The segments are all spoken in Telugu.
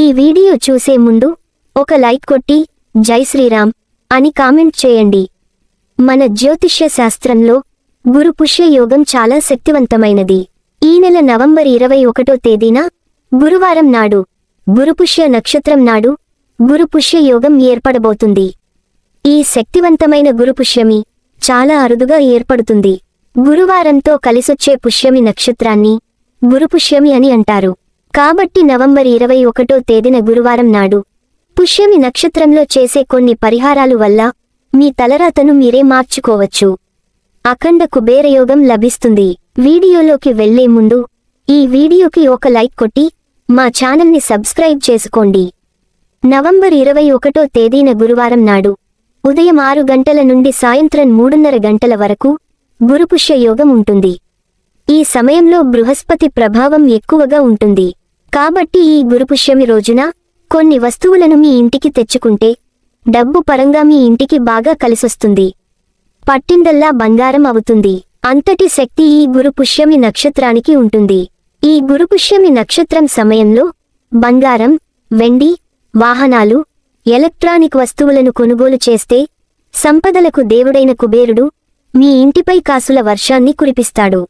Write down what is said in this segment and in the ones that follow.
ఈ వీడియో చూసే ముందు ఒక లైక్ కొట్టి జై శ్రీరామ్ అని కామెంట్ చేయండి. మన జ్యోతిష్య శాస్త్రంలో గురు పుష్య యోగం చాలా శక్తివంతమైనది. ఈ నెల నవంబర్ 21వ తేదీన గురువారం నాడు గురుపుష్య నక్షత్రం నాడు గురుపుష్య యోగం ఏర్పడబోతుంది. ఈ శక్తివంతమైన గురుపుష్యమి చాలా అరుదుగా ఏర్పడుతుంది. గురువారంతో కలిసొచ్చే పుష్యమి నక్షత్రాన్ని గురుపుష్యమి అని అంటారు. కాబట్టి నవంబర్ 21వ తేదీన గురువారం నాడు పుష్యమి నక్షత్రంలో చేసే కొన్ని పరిహారాలు వల్ల మీ తలరాతను మీరే మార్చుకోవచ్చు. అఖండ కుబేరయోగం లభిస్తుంది. వీడియోలోకి వెళ్లే ముందు ఈ వీడియోకి ఒక లైక్ కొట్టి మా ఛానల్ని సబ్స్క్రైబ్ చేసుకోండి. నవంబర్ 21వ తేదీన గురువారం నాడు ఉదయం 6 గంటల నుండి సాయంత్రం 3:30 గంటల వరకు గురుపుష్య యోగం ఉంటుంది. ఈ సమయంలో బృహస్పతి ప్రభావం ఎక్కువగా ఉంటుంది. కాబట్టి ఈ గురుపుష్యమి రోజున కొన్ని వస్తువులను మీ ఇంటికి తెచ్చుకుంటే డబ్బు పరంగా మీ ఇంటికి బాగా కలిసొస్తుంది. పట్టిందల్లా బంగారం అవుతుంది. అంతటి శక్తి ఈ గురుపుష్యమి నక్షత్రానికి ఉంటుంది. ఈ గురుపుష్యమి నక్షత్రం సమయంలో బంగారం, వెండి, వాహనాలు, ఎలక్ట్రానిక్ వస్తువులను కొనుగోలు చేస్తే సంపదలకు దేవుడైన కుబేరుడు మీ ఇంటిపై కాసుల వర్షాన్ని కురిపిస్తాడు.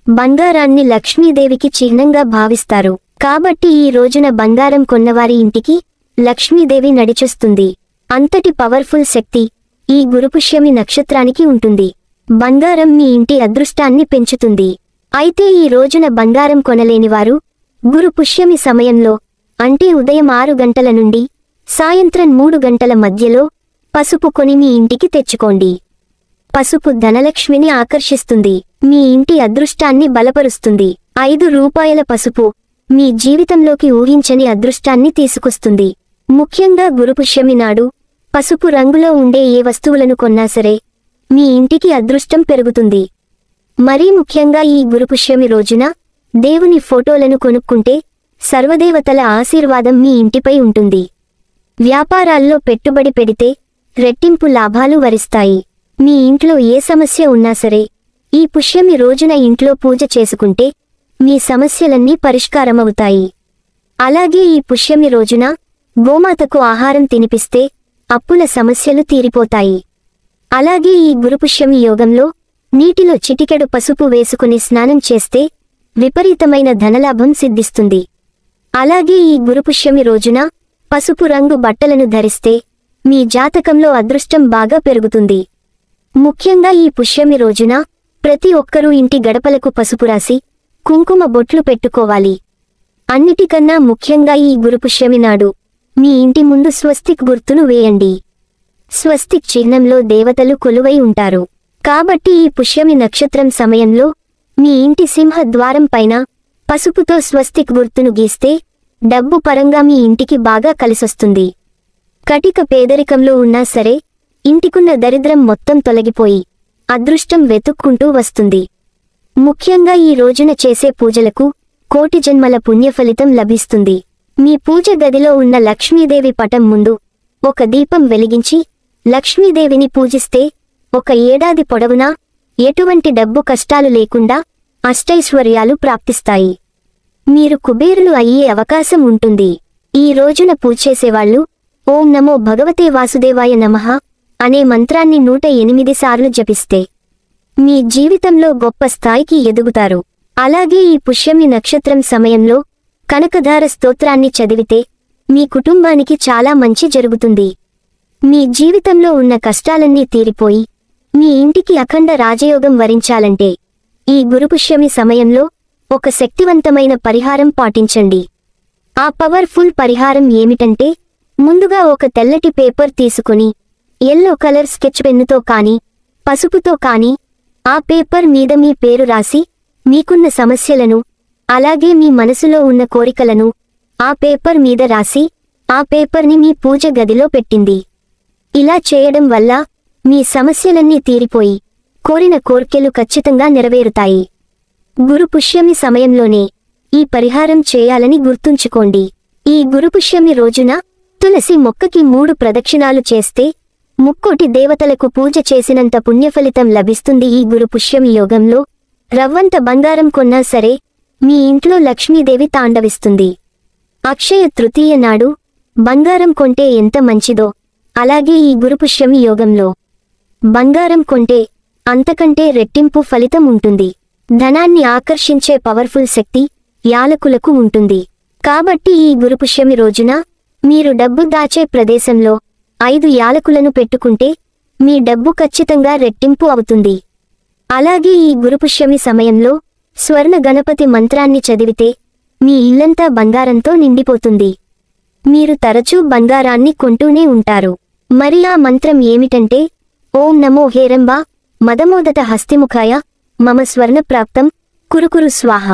బంగారాన్ని లక్ష్మీదేవికి చిహ్నంగా భావిస్తారు. కాబట్టి ఈ రోజున బంగారం కొన్నవారి ఇంటికి లక్ష్మీదేవి నడిచొస్తుంది. అంతటి పవర్ఫుల్ శక్తి ఈ గురుపుష్యమి నక్షత్రానికి ఉంటుంది. బంగారం మీ ఇంటి అదృష్టాన్ని పెంచుతుంది. అయితే ఈ రోజున బంగారం కొనలేనివారు గురుపుష్యమి సమయంలో అంటే ఉదయం 6 గంటల నుండి సాయంత్రం 3 గంటల మధ్యలో పసుపు కొని మీ ఇంటికి తెచ్చుకోండి. పసుపు ధనలక్ష్మిని ఆకర్షిస్తుంది. మీ ఇంటి అదృష్టాన్ని బలపరుస్తుంది. 5 రూపాయల పసుపు మీ జీవితంలోకి ఊహించని అదృష్టాన్ని తీసుకొస్తుంది. ముఖ్యంగా గురుపుష్యమి నాడు పసుపు రంగులో ఉండే ఏ వస్తువులను కొన్నా సరే మీ ఇంటికి అదృష్టం పెరుగుతుంది. మరీ ముఖ్యంగా ఈ గురుపుష్యమి రోజున దేవుని ఫోటోలను కొనుక్కుంటే సర్వదేవతల ఆశీర్వాదం మీ ఇంటిపై ఉంటుంది. వ్యాపారాల్లో పెట్టుబడి పెడితే రెట్టింపు లాభాలు వరిస్తాయి. మీ ఇంట్లో ఏ సమస్య ఉన్నా సరే ఈ పుష్యమి రోజున ఇంట్లో పూజ చేసుకుంటే మీ సమస్యలన్నీ పరిష్కారమవుతాయి. అలాగే ఈ పుష్యమి రోజున గోమాతకు ఆహారం తినిపిస్తే అప్పుల సమస్యలు తీరిపోతాయి. అలాగే ఈ గురుపుష్యమి యోగంలో నీటిలో చిటికెడు పసుపు వేసుకుని స్నానం చేస్తే విపరీతమైన ధనలాభం సిద్ధిస్తుంది. అలాగే ఈ గురుపుష్యమి రోజున పసుపు రంగు బట్టలను ధరిస్తే మీ జాతకంలో అదృష్టం బాగా పెరుగుతుంది. ముఖ్యంగా ఈ పుష్యమి రోజున ప్రతి ఒక్కరూ ఇంటి గడపలకు పసుపు రాసి కుంకుమ బొట్లు పెట్టుకోవాలి. అన్నిటికన్నా ముఖ్యంగా ఈ గురుపుష్యమి నాడు మీ ఇంటి ముందు స్వస్తిక్ గుర్తును వేయండి. స్వస్తిక్ చిహ్నంలో దేవతలు కొలువై ఉంటారు. కాబట్టి ఈ పుష్యమి నక్షత్రం సమయంలో మీ ఇంటి సింహ ద్వారం పైన పసుపుతో స్వస్తిక్ గుర్తును గీస్తే డబ్బు పరంగా మీ ఇంటికి బాగా కలిసొస్తుంది. కటిక పేదరికంలో ఉన్నా సరే ఇంటికున్న దరిద్రం మొత్తం తొలగిపోయి అదృష్టం వెతుక్కుంటూ వస్తుంది. ముఖ్యంగా ఈ రోజున చేసే పూజలకు కోటి జన్మల పుణ్యఫలితం లభిస్తుంది. మీ పూజ గదిలో ఉన్న లక్ష్మీదేవి పటం ముందు ఒక దీపం వెలిగించి లక్ష్మీదేవిని పూజిస్తే 1 ఏడాది పొడవునా ఎటువంటి డబ్బు కష్టాలు లేకుండా అష్టైశ్వర్యాలు ప్రాప్తిస్తాయి. మీరు కుబేరులు అయ్యే అవకాశం ఉంటుంది. ఈ రోజున పూజేసేవాళ్లు ఓం నమో భగవతే వాసుదేవాయ నమః అనే మంత్రాన్ని 108 సార్లు జపిస్తే మీ జీవితంలో గొప్ప స్థాయికి ఎదుగుతారు. అలాగే ఈ పుష్యమి నక్షత్రం సమయంలో కనకధార స్తోత్రాన్ని చదివితే మీ కుటుంబానికి చాలా మంచి జరుగుతుంది. మీ జీవితంలో ఉన్న కష్టాలన్నీ తీరిపోయి మీ ఇంటికి అఖండ రాజయోగం వరించాలంటే ఈ గురుపుష్యమి సమయంలో ఒక శక్తివంతమైన పరిహారం పాటించండి. ఆ పవర్ఫుల్ పరిహారం ఏమిటంటే ముందుగా ఒక తెల్లటి పేపర్ తీసుకుని యెల్లో కలర్ స్కెచ్ పెన్నుతో కానీ పసుపుతో కానీ ఆ పేపర్ మీద మీ పేరు రాసి మీకున్న సమస్యలను అలాగే మీ మనసులో ఉన్న కోరికలను ఆ పేపర్ మీద రాసి ఆ పేపర్ని మీ పూజ గదిలో పెట్టింది. ఇలా చేయడం వల్ల మీ సమస్యలన్నీ తీరిపోయి కోరిన కోర్కెలు ఖచ్చితంగా నెరవేరుతాయి. గురుపుష్యమి సమయంలోనే ఈ పరిహారం చేయాలని గుర్తుంచుకోండి. ఈ గురుపుష్యమి రోజున తులసి మొక్కకి 3 ప్రదక్షిణాలు చేస్తే ముక్కోటి దేవతలకు పూజ చేసినంత పుణ్యఫలితం లభిస్తుంది. ఈ గురుపుష్యమి యోగంలో రవ్వంత బంగారం కొన్నా సరే మీ ఇంట్లో లక్ష్మీదేవి తాండవిస్తుంది. అక్షయ తృతీయ నాడు బంగారం కొంటే ఎంత మంచిదో అలాగే ఈ గురుపుష్యమి యోగంలో బంగారం కొంటే అంతకంటే రెట్టింపు ఫలితం ఉంటుంది. ధనాన్ని ఆకర్షించే పవర్ఫుల్ శక్తి యాలకులకు ఉంటుంది. కాబట్టి ఈ గురుపుష్యమి రోజున మీరు డబ్బు దాచే ప్రదేశంలో 5 యాలకులను పెట్టుకుంటే మీ డబ్బు ఖచ్చితంగా రెట్టింపు అవుతుంది. అలాగే ఈ గురుపుష్యమి సమయంలో స్వర్ణ గణపతి మంత్రాన్ని చదివితే మీ ఇల్లంతా బంగారంతో నిండిపోతుంది. మీరు తరచూ బంగారాన్ని కొంటూనే ఉంటారు. మరి ఆ మంత్రం ఏమిటంటే ఓం నమో హేరంబా మదమోదత హస్తిముఖాయ మమ స్వర్ణ ప్రాప్తం కురుకురు స్వాహ.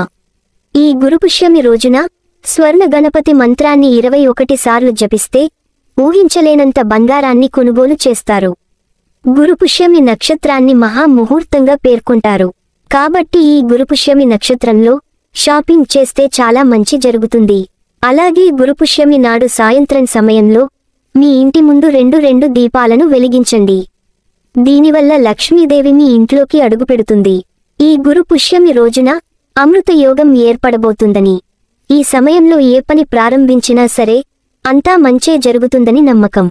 ఈ గురుపుష్యమి రోజున స్వర్ణ గణపతి మంత్రాన్ని 21 సార్లు జపిస్తే ఊహించలేనంత బంగారాన్ని కొనుగోలు చేస్తారు. గురుపుష్యమి నక్షత్రాన్ని మహాముహూర్తంగా పేర్కొంటారు. కాబట్టి ఈ గురుపుష్యమి నక్షత్రంలో షాపింగ్ చేస్తే చాలా మంచి జరుగుతుంది. అలాగే గురుపుష్యమి నాడు సాయంత్రం సమయంలో మీ ఇంటి ముందు 2 దీపాలను వెలిగించండి. దీనివల్ల లక్ష్మీదేవి మీ ఇంట్లోకి అడుగుపెడుతుంది. ఈ గురుపుష్యమి రోజున అమృత యోగం ఏర్పడబోతుందని, ఈ సమయంలో ఏ పని ప్రారంభించినా సరే అంతా మంచే జరుగుతుందని నమ్మకం.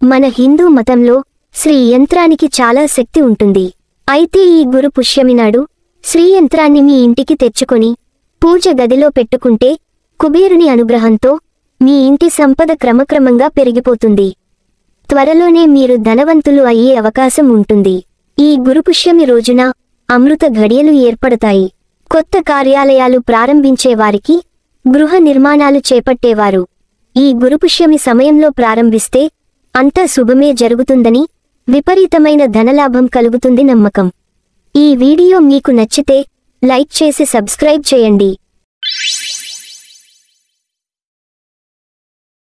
మన హిందూ మతంలో శ్రీ యంత్రానికి చాలా శక్తి ఉంటుంది. అయితే ఈ గురుపుష్యమి నాడు శ్రీ యంత్రాన్ని మీ ఇంటికి తెచ్చుకొని పూజ గదిలో పెట్టుకుంటే కుబేరుని అనుగ్రహంతో మీ ఇంటి సంపద క్రమక్రమంగా పెరిగిపోతుంది. త్వరలోనే మీరు ధనవంతులు అయ్యే అవకాశం ఉంటుంది. ఈ గురుపుష్యమి రోజున అమృత ఘడియలు ఏర్పడతాయి. కొత్త కార్యాలయాలు ప్రారంభించేవారికి, గృహ నిర్మాణాలు చేపట్టేవారు ఈ గురుపుష్యమి సమయంలో ప్రారంభిస్తే అంతా శుభమే జరుగుతుందని, విపరీతమైన ధనలాభం కలుగుతుంది నమ్మకం. ఈ వీడియో మీకు నచ్చితే లైక్ చేసి సబ్స్క్రైబ్ చేయండి.